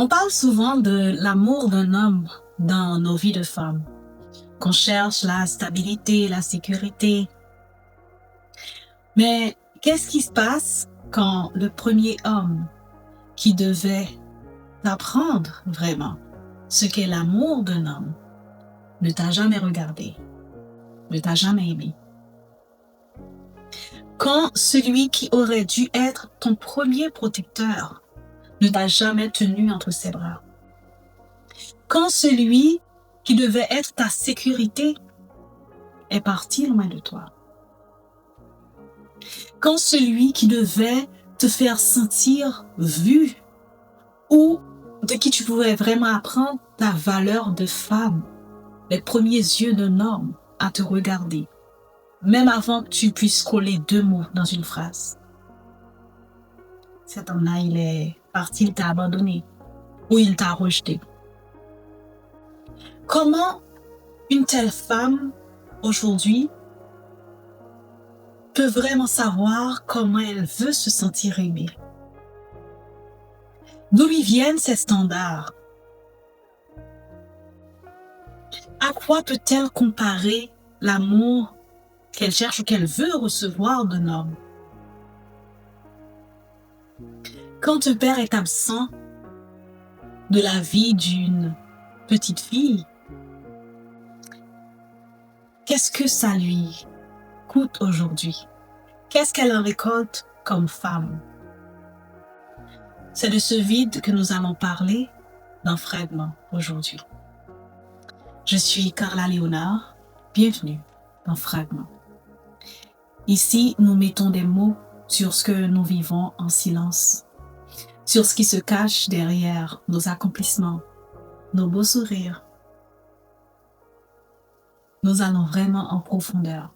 On parle souvent de l'amour d'un homme dans nos vies de femmes, qu'on cherche la stabilité, la sécurité. Mais qu'est-ce qui se passe quand le premier homme qui devait t'apprendre vraiment ce qu'est l'amour d'un homme ne t'a jamais regardé, ne t'a jamais aimé? Quand celui qui aurait dû être ton premier protecteur ne t'a jamais tenu entre ses bras? Quand celui qui devait être ta sécurité est parti loin de toi? Quand celui qui devait te faire sentir vu ou de qui tu pouvais vraiment apprendre ta valeur de femme, les premiers yeux d'un homme à te regarder, même avant que tu puisses coller deux mots dans une phrase. Cet homme-là, il est parti, il t'a abandonné ou il t'a rejeté. Comment une telle femme, aujourd'hui, peut vraiment savoir comment elle veut se sentir aimée? D'où lui viennent ces standards? À quoi peut-elle comparer l'amour qu'elle cherche ou qu'elle veut recevoir d'un homme? Quand un père est absent de la vie d'une petite fille, qu'est-ce que ça lui coûte aujourd'hui? Qu'est-ce qu'elle en récolte comme femme? C'est de ce vide que nous allons parler dans Fragment aujourd'hui. Je suis Carla Léonard, bienvenue dans Fragment. Ici, nous mettons des mots sur ce que nous vivons en silence, sur ce qui se cache derrière nos accomplissements, nos beaux sourires. Nous allons vraiment en profondeur.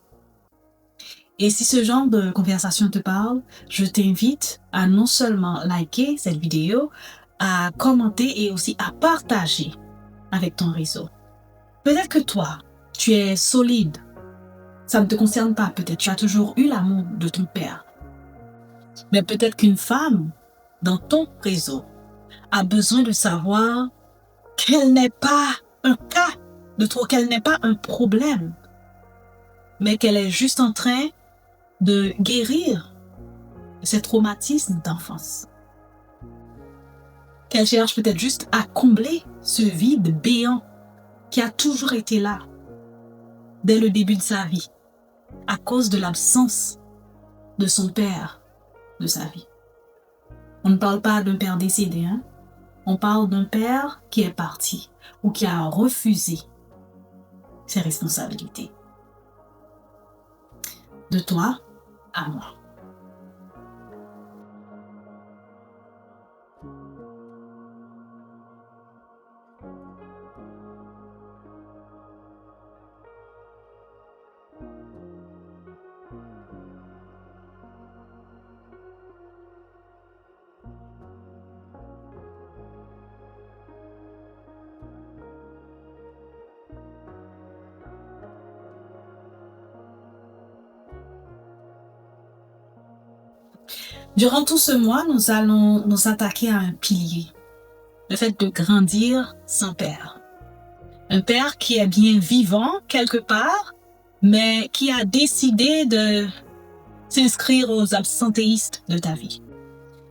Et si ce genre de conversation te parle, je t'invite à non seulement liker cette vidéo, à commenter et aussi à partager avec ton réseau. Peut-être que toi, tu es solide. Ça ne te concerne pas. Peut-être tu as toujours eu l'amour de ton père. Mais peut-être qu'une femme dans ton réseau a besoin de savoir qu'elle n'est pas un cas de trop, qu'elle n'est pas un problème, mais qu'elle est juste en train de guérir ces traumatismes d'enfance. Qu'elle cherche peut-être juste à combler ce vide béant qui a toujours été là dès le début de sa vie, à cause de l'absence de son père de sa vie. On ne parle pas d'un père décédé, hein? On parle d'un père qui est parti ou qui a refusé ses responsabilités. De toi à moi. Durant tout ce mois, nous allons nous attaquer à un pilier, le fait de grandir sans père. Un père qui est bien vivant quelque part, mais qui a décidé de s'inscrire aux absentéistes de ta vie.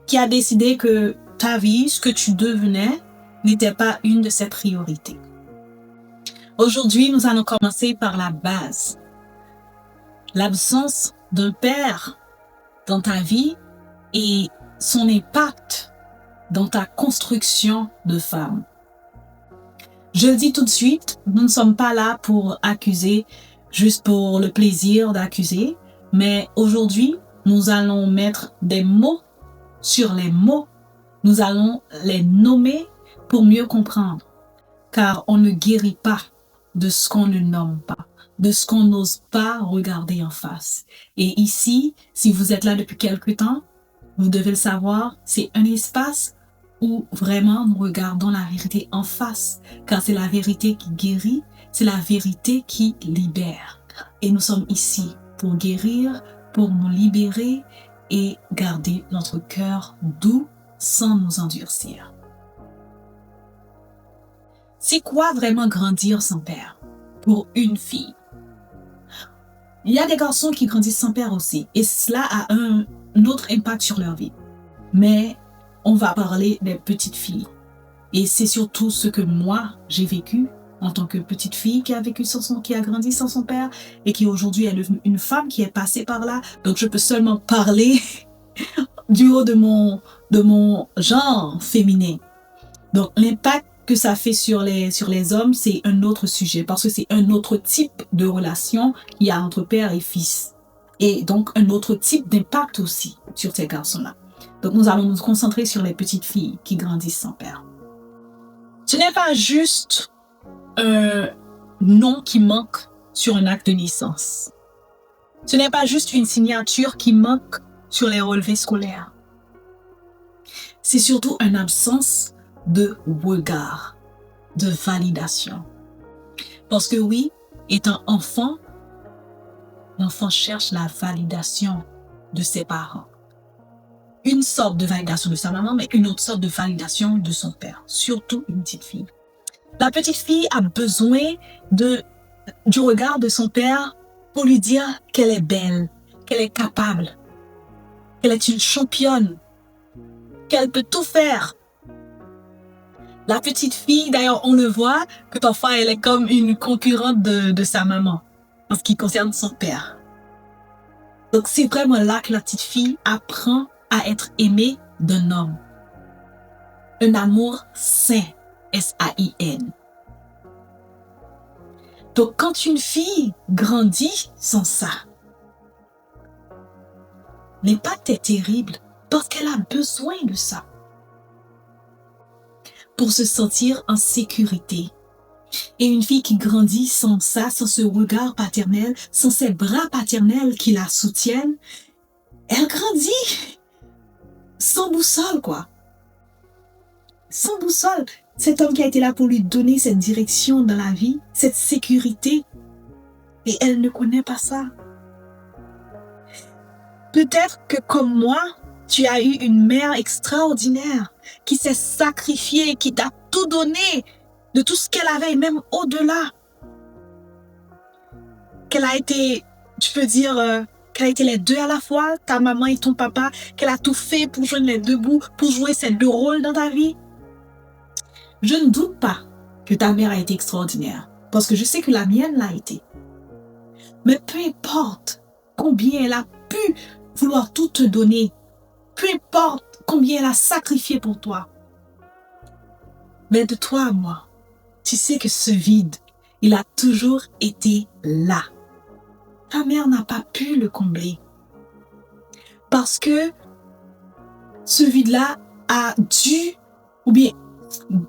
Qui a décidé que ta vie, ce que tu devenais, n'était pas une de ses priorités. Aujourd'hui, nous allons commencer par la base. L'absence d'un père dans ta vie et son impact dans ta construction de femme. Je le dis tout de suite, nous ne sommes pas là pour accuser juste pour le plaisir d'accuser, mais aujourd'hui, nous allons mettre des mots sur les mots. Nous allons les nommer pour mieux comprendre, car on ne guérit pas de ce qu'on ne nomme pas, de ce qu'on n'ose pas regarder en face. Et ici, si vous êtes là depuis quelque temps, vous devez le savoir, c'est un espace où vraiment nous regardons la vérité en face, car c'est la vérité qui guérit, c'est la vérité qui libère. Et nous sommes ici pour guérir, pour nous libérer et garder notre cœur doux sans nous endurcir. C'est quoi vraiment grandir sans père pour une fille? Il y a des garçons qui grandissent sans père aussi, et cela a un autre impact sur leur vie. Mais on va parler des petites filles. Et c'est surtout ce que moi, j'ai vécu en tant que petite fille qui a qui a grandi sans son père et qui aujourd'hui est devenue une femme qui est passée par là. Donc je peux seulement parler du haut de mon genre féminin. Donc l'impact que ça fait sur les hommes, c'est un autre sujet parce que c'est un autre type de relation qu'il y a entre père et fils. Et donc un autre type d'impact aussi sur ces garçons-là. Donc nous allons nous concentrer sur les petites filles qui grandissent sans père. Ce n'est pas juste un nom qui manque sur un acte de naissance. Ce n'est pas juste une signature qui manque sur les relevés scolaires. C'est surtout une absence de regard, de validation. Parce que oui, étant enfant, l'enfant cherche la validation de ses parents. Une sorte de validation de sa maman, mais une autre sorte de validation de son père, surtout une petite fille. La petite fille a besoin du regard de son père pour lui dire qu'elle est belle, qu'elle est capable, qu'elle est une championne, qu'elle peut tout faire. La petite fille, d'ailleurs, on le voit que parfois elle est comme une concurrente de sa maman en ce qui concerne son père. Donc c'est vraiment là que la petite fille apprend à être aimée d'un homme. Un amour sain, S-A-I-N. Donc quand une fille grandit sans ça, l'impact est terrible parce qu'elle a besoin de ça pour se sentir en sécurité. Et une fille qui grandit sans ça, sans ce regard paternel, sans ses bras paternels qui la soutiennent, elle grandit sans boussole, quoi. Sans boussole. Cet homme qui a été là pour lui donner cette direction dans la vie, cette sécurité, et elle ne connaît pas ça. Peut-être que comme moi, tu as eu une mère extraordinaire qui s'est sacrifiée, qui t'a tout donné, de tout ce qu'elle avait, et même au-delà. Qu'elle a été, tu peux dire, qu'elle a été les deux à la fois, ta maman et ton papa, qu'elle a tout fait pour joindre les deux bouts, pour jouer ces deux rôles dans ta vie. Je ne doute pas que ta mère a été extraordinaire, parce que je sais que la mienne l'a été. Mais peu importe combien elle a pu vouloir tout te donner, peu importe combien elle a sacrifié pour toi, mais de toi à moi, tu sais que ce vide, il a toujours été là. Ta mère n'a pas pu le combler. Parce que ce vide-là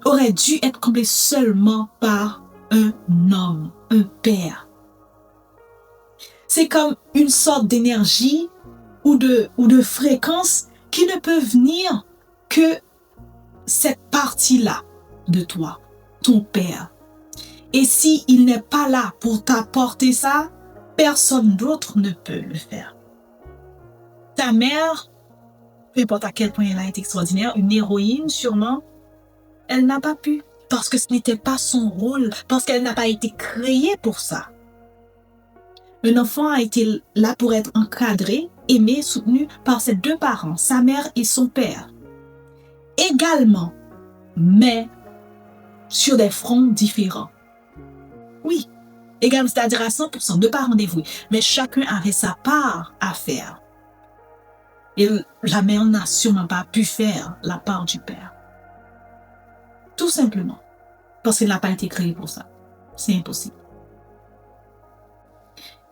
aurait dû être comblé seulement par un homme, un père. C'est comme une sorte d'énergie ou de fréquence qui ne peut venir que cette partie-là de toi, ton père. Et si il n'est pas là pour t'apporter ça, personne d'autre ne peut le faire. Ta mère, peu importe à quel point elle a été extraordinaire, une héroïne sûrement, elle n'a pas pu parce que ce n'était pas son rôle, parce qu'elle n'a pas été créée pour ça. Un enfant a été là pour être encadré, aimé, soutenu par ses deux parents, sa mère et son père. Également, mais sur des fronts différents. Oui, égal, c'est-à-dire à 100%, deux parents dévoués, mais chacun avait sa part à faire. Et la mère n'a sûrement pas pu faire la part du père. Tout simplement, parce qu'elle n'a pas été créée pour ça. C'est impossible.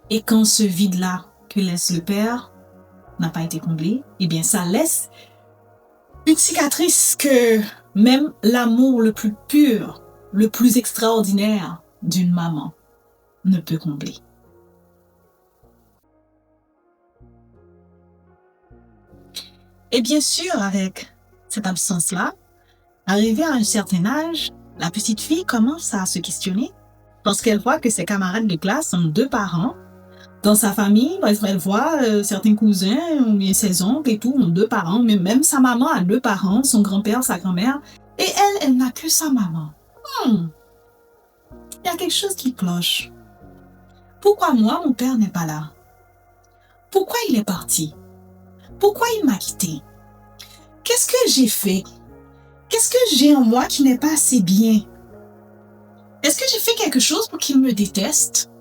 Et quand ce vide-là que laisse le père n'a pas été comblé, eh bien ça laisse une cicatrice que même l'amour le plus pur, le plus extraordinaire d'une maman ne peut combler. Et bien sûr, avec cette absence-là, arrivée à un certain âge, la petite fille commence à se questionner parce qu'elle voit que ses camarades de classe ont deux parents. Dans sa famille, elle voit certains cousins ou bien ses oncles et tout ont deux parents, mais même sa maman a deux parents, son grand-père, sa grand-mère, et elle n'a que sa maman. il y a quelque chose qui cloche. Pourquoi moi, mon père n'est pas là? Pourquoi il est parti? Pourquoi il m'a quitté? Qu'est-ce que j'ai fait? Qu'est-ce que j'ai en moi qui n'est pas assez bien? Est-ce que j'ai fait quelque chose pour qu'il me déteste?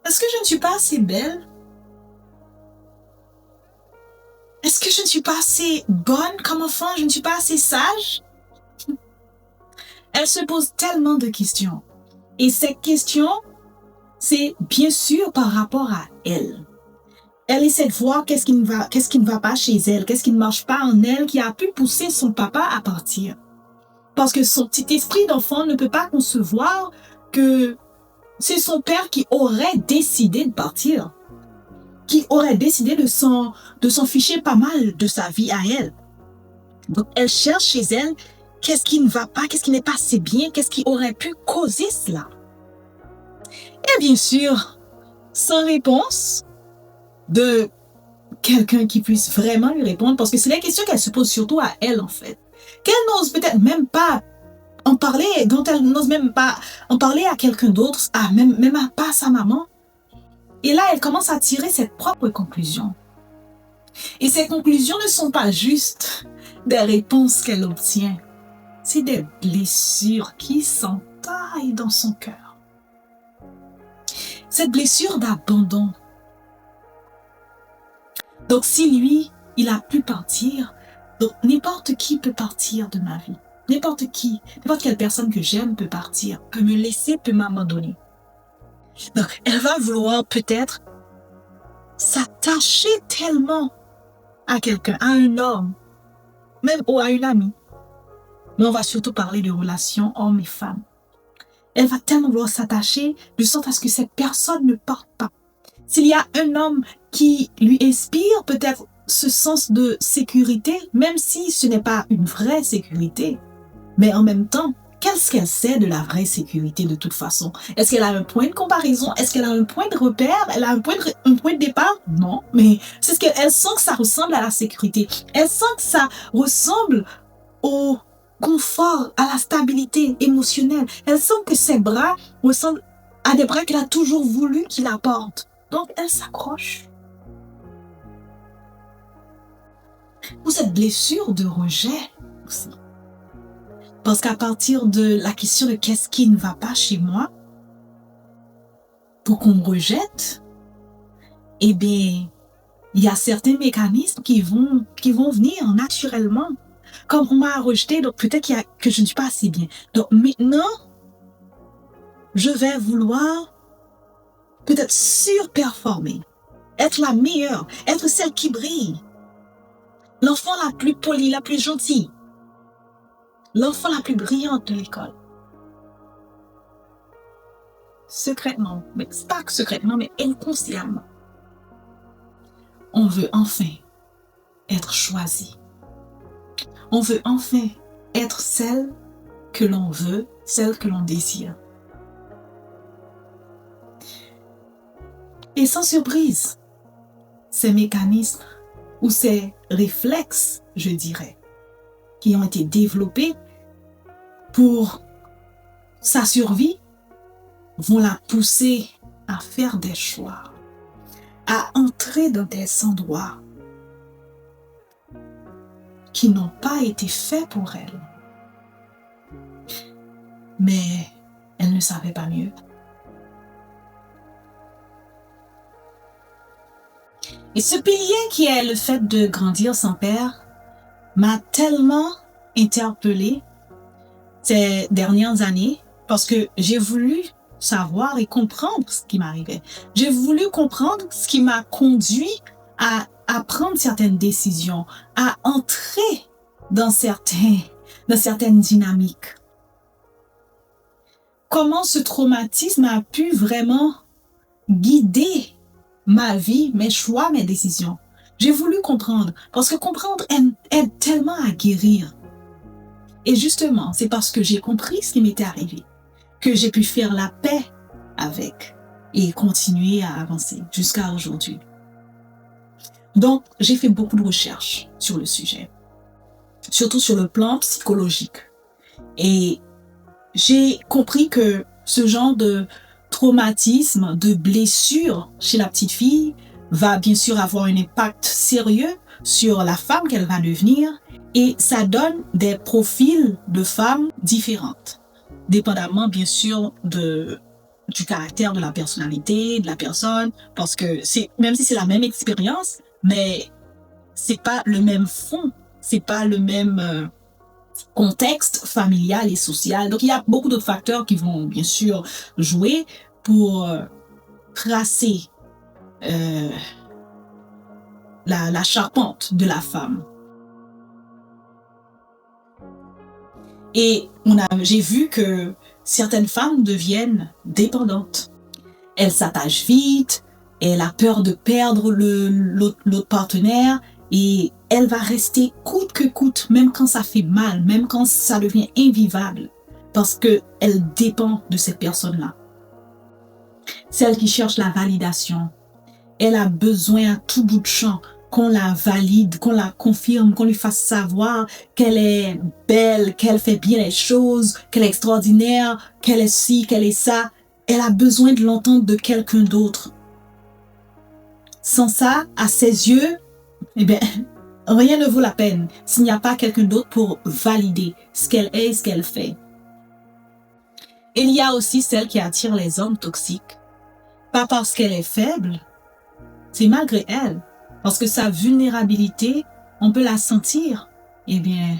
Est-ce que je ne suis pas assez belle? Est-ce que je ne suis pas assez bonne comme enfant? Je ne suis pas assez sage? Elle se pose tellement de questions. Et ces questions, c'est bien sûr par rapport à elle. Elle essaie de voir qu'est-ce qui ne va pas chez elle, qu'est-ce qui ne marche pas en elle, qui a pu pousser son papa à partir. Parce que son petit esprit d'enfant ne peut pas concevoir que c'est son père qui aurait décidé de partir, qui aurait décidé de s'en ficher pas mal de sa vie à elle. Donc, elle cherche chez elle qu'est-ce qui ne va pas, qu'est-ce qui n'est pas assez bien, qu'est-ce qui aurait pu causer cela. Et bien sûr, sans réponse de quelqu'un qui puisse vraiment lui répondre, parce que c'est la question qu'elle se pose surtout à elle, en fait. Qu'elle n'ose peut-être même pas en parler, dont elle n'ose même pas en parler à quelqu'un d'autre, même pas à sa maman. Et là, elle commence à tirer ses propres conclusions. Et ces conclusions ne sont pas juste des réponses qu'elle obtient. C'est des blessures qui s'entaillent dans son cœur. Cette blessure d'abandon. Donc, si lui, il a pu partir, donc n'importe qui peut partir de ma vie. N'importe quelle personne que j'aime peut partir, peut me laisser, peut m'abandonner. Donc, elle va vouloir peut-être s'attacher tellement à quelqu'un, à un homme, même ou à une amie. Mais on va surtout parler de relations hommes et femmes. Elle va tellement vouloir s'attacher de sorte à ce que cette personne ne parte pas. S'il y a un homme qui lui inspire peut-être ce sens de sécurité, même si ce n'est pas une vraie sécurité, mais en même temps, qu'est-ce qu'elle sait de la vraie sécurité de toute façon? Est-ce qu'elle a un point de comparaison? Est-ce qu'elle a un point de repère? Elle a un point de départ? Non, mais c'est ce qu'elle sent que ça ressemble à la sécurité. Elle sent que ça ressemble au confort, à la stabilité émotionnelle. Elle sent que ses bras ressemblent à des bras qu'elle a toujours voulu qu'il apporte. Donc, elle s'accroche. Ou cette blessure de rejet aussi. Parce qu'à partir de la question de qu'est-ce qui ne va pas chez moi, pour qu'on me rejette, eh bien, il y a certains mécanismes qui vont venir naturellement. Comme on m'a rejeté, donc peut-être que je ne suis pas assez bien. Donc maintenant, je vais vouloir peut-être surperformer, être la meilleure, être celle qui brille, l'enfant la plus polie, la plus gentille, l'enfant la plus brillante de l'école. Secrètement, mais pas secrètement, mais inconsciemment. On veut enfin être choisi. On veut enfin être celle que l'on veut, celle que l'on désire. Et sans surprise, ces mécanismes ou ces réflexes, je dirais, qui ont été développés pour sa survie, vont la pousser à faire des choix, à entrer dans des endroits qui n'ont pas été faits pour elle. Mais elle ne savait pas mieux. Et ce pilier qui est le fait de grandir sans père m'a tellement interpellée ces dernières années parce que j'ai voulu savoir et comprendre ce qui m'arrivait. J'ai voulu comprendre ce qui m'a conduit à prendre certaines décisions, à entrer dans certaines dynamiques. Comment ce traumatisme a pu vraiment guider ma vie, mes choix, mes décisions. J'ai voulu comprendre, parce que comprendre aide tellement à guérir. Et justement, c'est parce que j'ai compris ce qui m'était arrivé que j'ai pu faire la paix avec et continuer à avancer jusqu'à aujourd'hui. Donc, j'ai fait beaucoup de recherches sur le sujet, surtout sur le plan psychologique. Et j'ai compris que ce genre de traumatisme, de blessure chez la petite fille va bien sûr avoir un impact sérieux sur la femme qu'elle va devenir et ça donne des profils de femmes différentes, dépendamment bien sûr du caractère, de la personnalité, de la personne, parce que même si c'est la même expérience, mais c'est pas le même fond, c'est pas le même contexte familial et social. Donc, il y a beaucoup de facteurs qui vont bien sûr jouer pour tracer euh, la charpente de la femme. Et j'ai vu que certaines femmes deviennent dépendantes. Elles s'attachent vite, elle a peur de perdre l'autre partenaire et elle va rester coûte que coûte, même quand ça fait mal, même quand ça devient invivable, parce qu'elle dépend de cette personne-là. Celle qui cherche la validation, elle a besoin à tout bout de champ qu'on la valide, qu'on la confirme, qu'on lui fasse savoir qu'elle est belle, qu'elle fait bien les choses, qu'elle est extraordinaire, qu'elle est ci, qu'elle est ça. Elle a besoin de l'entendre de quelqu'un d'autre. Sans ça, à ses yeux, eh bien, rien ne vaut la peine s'il n'y a pas quelqu'un d'autre pour valider ce qu'elle est et ce qu'elle fait. Il y a aussi celle qui attire les hommes toxiques. Pas parce qu'elle est faible, c'est malgré elle. Parce que sa vulnérabilité, on peut la sentir. Eh bien,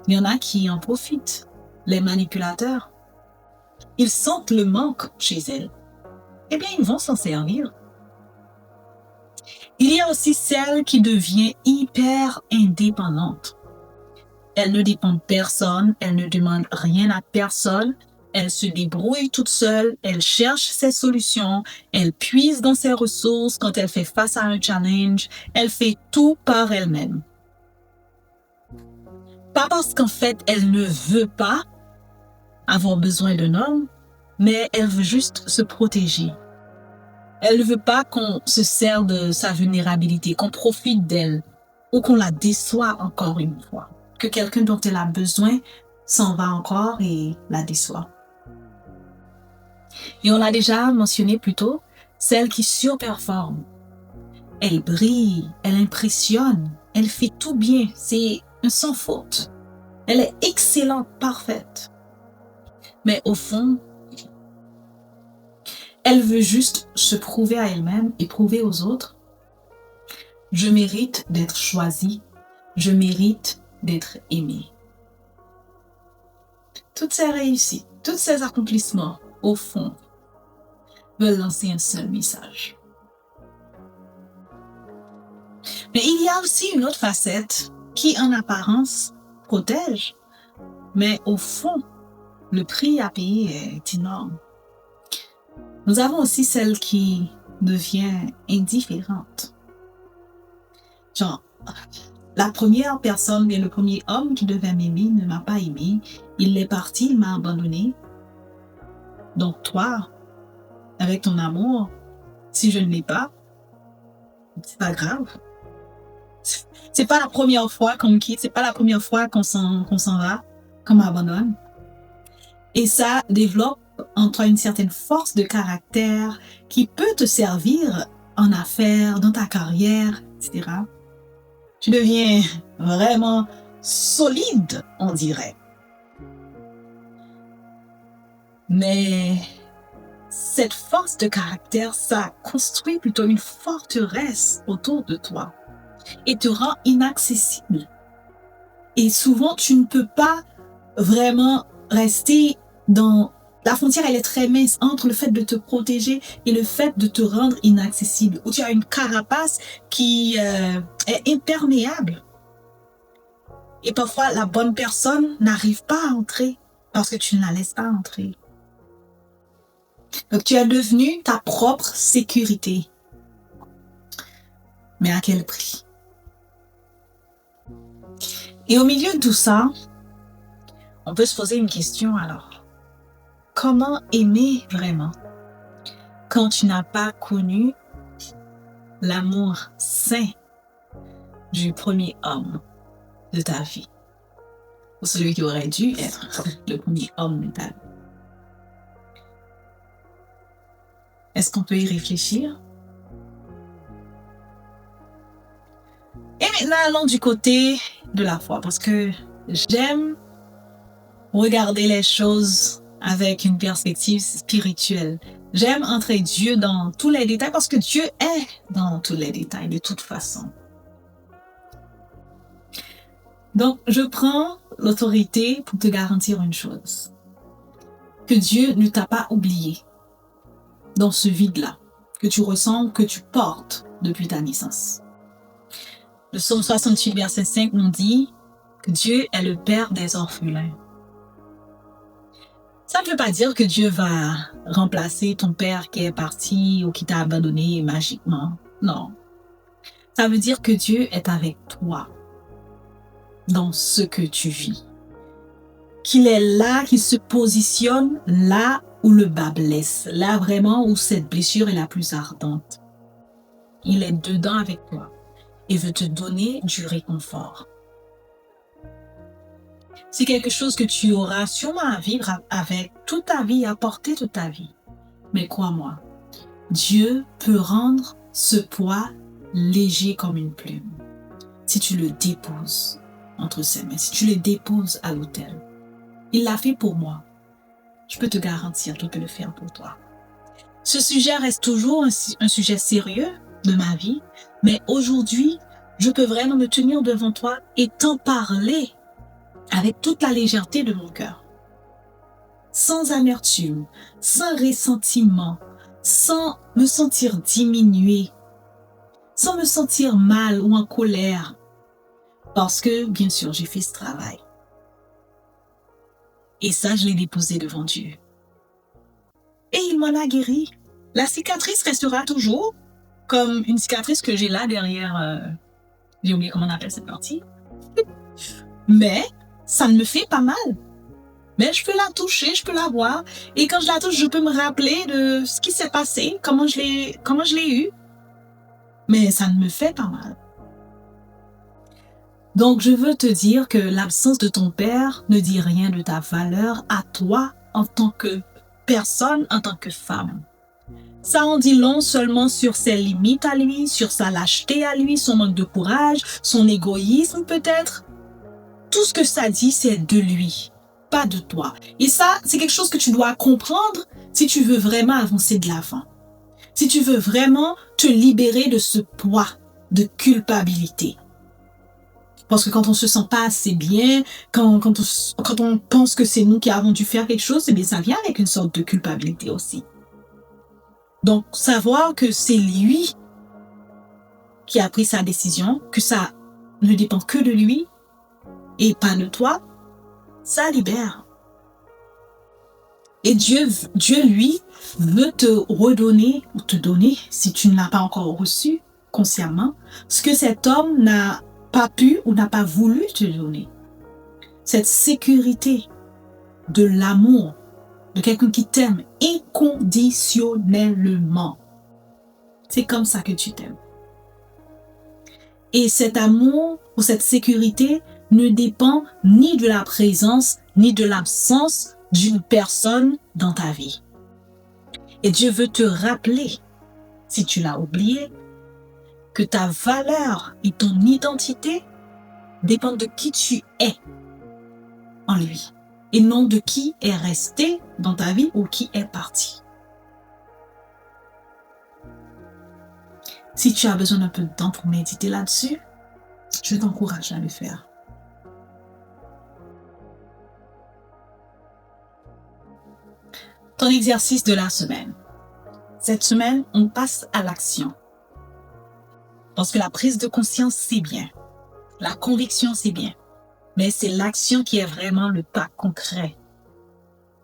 il y en a qui en profitent. Les manipulateurs. Ils sentent le manque chez elle. Eh bien, ils vont s'en servir. Il y a aussi celle qui devient hyper indépendante. Elle ne dépend de personne, elle ne demande rien à personne, elle se débrouille toute seule, elle cherche ses solutions, elle puise dans ses ressources quand elle fait face à un challenge, elle fait tout par elle-même. Pas parce qu'en fait, elle ne veut pas avoir besoin d'un homme, mais elle veut juste se protéger. Elle ne veut pas qu'on se sert de sa vulnérabilité, qu'on profite d'elle ou qu'on la déçoit encore une fois. Que quelqu'un dont elle a besoin s'en va encore et la déçoit. Et on l'a déjà mentionné plus tôt, celle qui surperforme. Elle brille, elle impressionne, elle fait tout bien, c'est un sans faute. Elle est excellente, parfaite. Mais au fond, elle veut juste se prouver à elle-même et prouver aux autres. Je mérite d'être choisie, je mérite d'être aimée. Toutes ces réussites, tous ces accomplissements, au fond, veulent lancer un seul message. Mais il y a aussi une autre facette qui, en apparence, protège, mais au fond, le prix à payer est énorme. Nous avons aussi celle qui devient indifférente. Genre, la première personne, mais le premier homme qui devait m'aimer ne m'a pas aimé. Il est parti, il m'a abandonné. Donc toi, avec ton amour, si je ne l'ai pas, c'est pas grave. C'est pas la première fois qu'on me quitte, c'est pas la première fois qu'on s'en va, qu'on m'abandonne. Et ça développe en toi une certaine force de caractère qui peut te servir en affaires, dans ta carrière, etc. Tu deviens vraiment solide, on dirait. Mais cette force de caractère, ça construit plutôt une forteresse autour de toi et te rend inaccessible. Et souvent, tu ne peux pas vraiment rester dans... La frontière, elle est très mince entre le fait de te protéger et le fait de te rendre inaccessible, où tu as une carapace qui est imperméable. Et parfois, la bonne personne n'arrive pas à entrer parce que tu ne la laisses pas entrer. Donc, tu es devenu ta propre sécurité. Mais à quel prix? Et au milieu de tout ça, on peut se poser une question alors. Comment aimer vraiment quand tu n'as pas connu l'amour sain du premier homme de ta vie? celui qui aurait dû être le premier homme de ta vie. Est-ce qu'on peut y réfléchir? Et maintenant, allons du côté de la foi, parce que j'aime regarder les choses avec une perspective spirituelle. J'aime entrer Dieu dans tous les détails, parce que Dieu est dans tous les détails, de toute façon. Donc, je prends l'autorité pour te garantir une chose. Que Dieu ne t'a pas oublié dans ce vide-là, que tu ressens, que tu portes depuis ta naissance. Le psaume 68, verset 5 nous dit que Dieu est le père des orphelins. Ça ne veut pas dire que Dieu va remplacer ton père qui est parti ou qui t'a abandonné magiquement. Non. Ça veut dire que Dieu est avec toi dans ce que tu vis. Qu'il est là, qu'il se positionne là où le bas blesse, là vraiment où cette blessure est la plus ardente. Il est dedans avec toi et veut te donner du réconfort. C'est quelque chose que tu auras sûrement à vivre avec toute ta vie, à porter toute ta vie. Mais crois-moi, Dieu peut rendre ce poids léger comme une plume si tu le déposes entre ses mains, si tu le déposes à l'autel. Il l'a fait pour moi. Je peux te garantir qu'il peut le faire pour toi. Ce sujet reste toujours un sujet sérieux de ma vie, mais aujourd'hui, je peux vraiment me tenir devant toi et t'en parler avec toute la légèreté de mon cœur. Sans amertume, sans ressentiment, sans me sentir diminuée, sans me sentir mal ou en colère. Parce que, bien sûr, j'ai fait ce travail. Et ça, je l'ai déposé devant Dieu. Et il m'en a guéri. La cicatrice restera toujours comme une cicatrice que j'ai là derrière. J'ai oublié comment on appelle cette partie. Mais ça ne me fait pas mal. Mais je peux la toucher, je peux la voir. Et quand je la touche, je peux me rappeler de ce qui s'est passé, comment je l'ai eu. Mais ça ne me fait pas mal. Donc, je veux te dire que l'absence de ton père ne dit rien de ta valeur à toi en tant que personne, en tant que femme. Ça en dit long seulement sur ses limites à lui, sur sa lâcheté à lui, son manque de courage, son égoïsme peut-être. Tout ce que ça dit, c'est de lui, pas de toi. Et ça, c'est quelque chose que tu dois comprendre si tu veux vraiment avancer de l'avant. Si tu veux vraiment te libérer de ce poids de culpabilité. Parce que quand on se sent pas assez bien, quand on pense que c'est nous qui avons dû faire quelque chose, eh bien, ça vient avec une sorte de culpabilité aussi. Donc, savoir que c'est lui qui a pris sa décision, que ça ne dépend que de lui et pas de toi, ça libère. Et Dieu, lui, veut te redonner ou te donner, si tu ne l'as pas encore reçu consciemment, ce que cet homme n'a pas pu ou n'a pas voulu te donner. Cette sécurité de l'amour de quelqu'un qui t'aime inconditionnellement. C'est comme ça que tu t'aimes. Et cet amour ou cette sécurité ne dépend ni de la présence ni de l'absence d'une personne dans ta vie. Et Dieu veut te rappeler, si tu l'as oublié, que ta valeur et ton identité dépendent de qui tu es en lui et non de qui est resté dans ta vie ou qui est parti. Si tu as besoin d'un peu de temps pour méditer là-dessus, je t'encourage à le faire. Ton exercice de la semaine. Cette semaine, on passe à l'action. Parce que la prise de conscience, c'est bien. La conviction, c'est bien. Mais c'est l'action qui est vraiment le pas concret,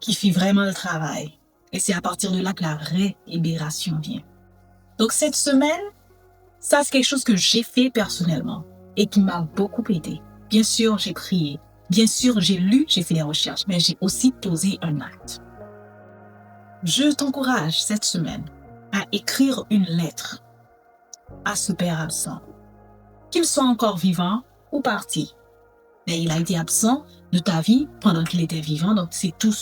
qui fait vraiment le travail. Et c'est à partir de là que la libération vient. Donc cette semaine, ça c'est quelque chose que j'ai fait personnellement et qui m'a beaucoup aidé. Bien sûr, j'ai prié. Bien sûr, j'ai lu, j'ai fait des recherches, mais j'ai aussi posé un acte. Je t'encourage cette semaine à écrire une lettre à ce père absent, qu'il soit encore vivant ou parti. Mais il a été absent de ta vie pendant qu'il était vivant, donc c'est tout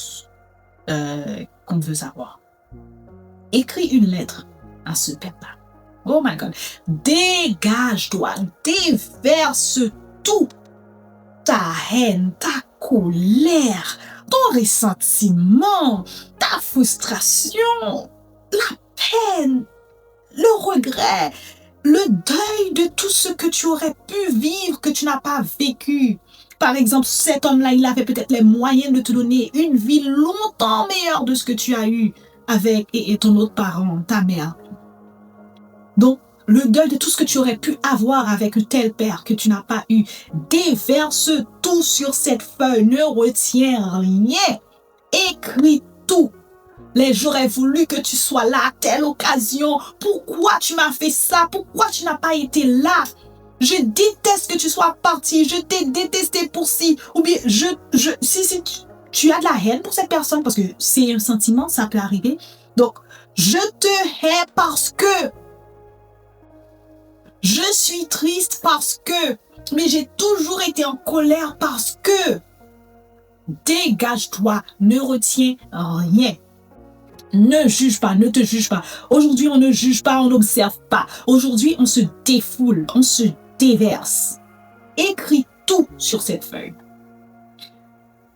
qu'on veut savoir. Écris une lettre à ce père-là. Oh my God. Dégage-toi, déverse tout. Ta haine, ta colère, ton ressentiment, ta frustration, la peine, le regret, le deuil de tout ce que tu aurais pu vivre, que tu n'as pas vécu. Par exemple, cet homme-là, il avait peut-être les moyens de te donner une vie longtemps meilleure de ce que tu as eu avec et ton autre parent, ta mère. Donc, le deuil de tout ce que tu aurais pu avoir avec un tel père que tu n'as pas eu. Déverse tout sur cette feuille. Ne retiens rien. Écris tout. J'aurais voulu que tu sois là à telle occasion. Pourquoi tu m'as fait ça? Pourquoi tu n'as pas été là? Je déteste que tu sois parti. Je t'ai détesté pour si. Ou bien, si tu as de la haine pour cette personne, parce que c'est un sentiment, ça peut arriver. Donc, je te hais parce que. Je suis triste parce que. Mais j'ai toujours été en colère parce que. Dégage-toi. Ne retiens rien. Ne juge pas, ne te juge pas. Aujourd'hui, on ne juge pas, on n'observe pas. Aujourd'hui, on se défoule, on se déverse. Écris tout sur cette feuille.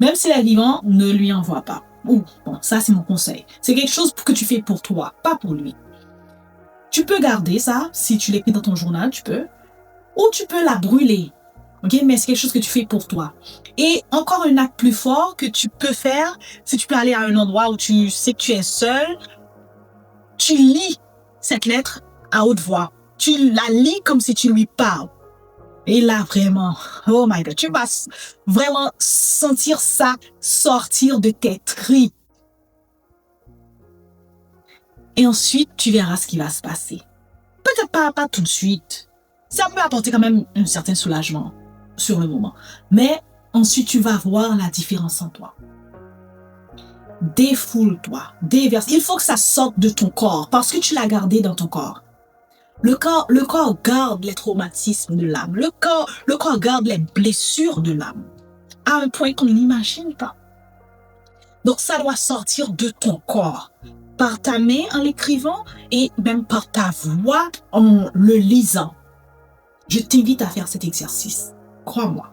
Même s'il est vivant, ne lui envoie pas. Bon, ça, c'est mon conseil. C'est quelque chose que tu fais pour toi, pas pour lui. Tu peux garder ça, si tu l'écris dans ton journal, tu peux. Ou tu peux la brûler. Ok, mais c'est quelque chose que tu fais pour toi. Et encore un acte plus fort que tu peux faire, si tu peux aller à un endroit où tu sais que tu es seul, tu lis cette lettre à haute voix. Tu la lis comme si tu lui parles. Et là, vraiment, oh my God, tu vas vraiment sentir ça sortir de tes tripes. Et ensuite, tu verras ce qui va se passer. Peut-être pas tout de suite. Ça peut apporter quand même un certain soulagement sur le moment. Mais ensuite, tu vas voir la différence en toi. Défoule-toi, déverse. Il faut que ça sorte de ton corps parce que tu l'as gardé dans ton corps. Le corps garde les traumatismes de l'âme. Le corps garde les blessures de l'âme. À un point qu'on n'imagine pas. Donc, ça doit sortir de ton corps. Par ta main en l'écrivant et même par ta voix en le lisant. Je t'invite à faire cet exercice. Crois-moi,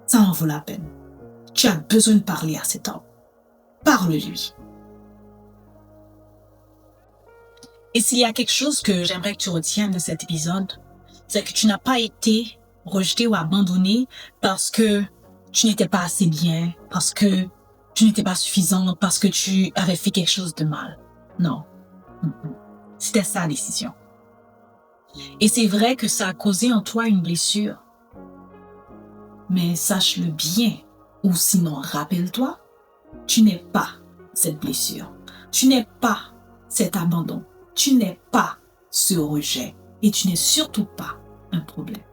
ça en vaut la peine. Tu as besoin de parler à cet homme. Parle-lui. Et s'il y a quelque chose que j'aimerais que tu retiennes de cet épisode, c'est que tu n'as pas été rejeté ou abandonné parce que tu n'étais pas assez bien, parce que tu n'étais pas suffisante, parce que tu avais fait quelque chose de mal. Non. C'était sa décision. Et c'est vrai que ça a causé en toi une blessure. Mais sache-le bien, ou sinon rappelle-toi, tu n'es pas cette blessure. Tu n'es pas cet abandon. Tu n'es pas ce rejet. Et tu n'es surtout pas un problème.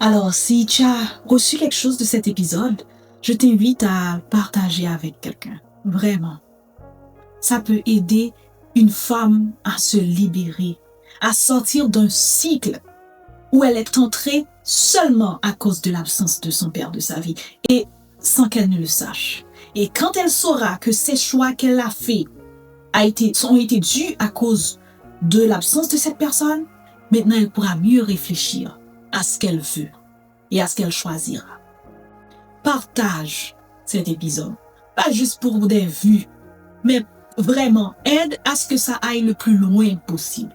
Alors, si tu as reçu quelque chose de cet épisode, je t'invite à partager avec quelqu'un. Vraiment. Ça peut aider une femme à se libérer, à sortir d'un cycle où elle est entrée seulement à cause de l'absence de son père de sa vie et sans qu'elle ne le sache. Et quand elle saura que ces choix qu'elle a faits ont été dus à cause de l'absence de cette personne, maintenant elle pourra mieux réfléchir à ce qu'elle veut et à ce qu'elle choisira. Partage cet épisode, pas juste pour des vues, mais vraiment aide à ce que ça aille le plus loin possible.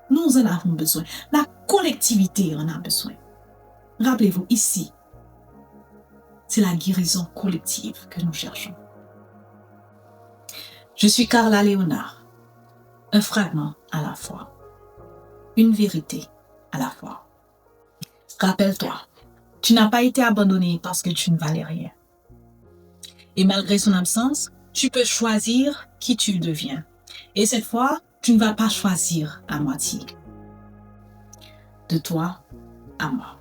Nous en avons besoin. La collectivité en a besoin. Rappelez-vous, ici, c'est la guérison collective que nous cherchons. Je suis Carla Léonard. Un fragment à la fois. Une vérité à la fois. Rappelle-toi, tu n'as pas été abandonné parce que tu ne valais rien. Et malgré son absence, tu peux choisir qui tu deviens. Et cette fois, tu ne vas pas choisir à moitié. De toi à moi.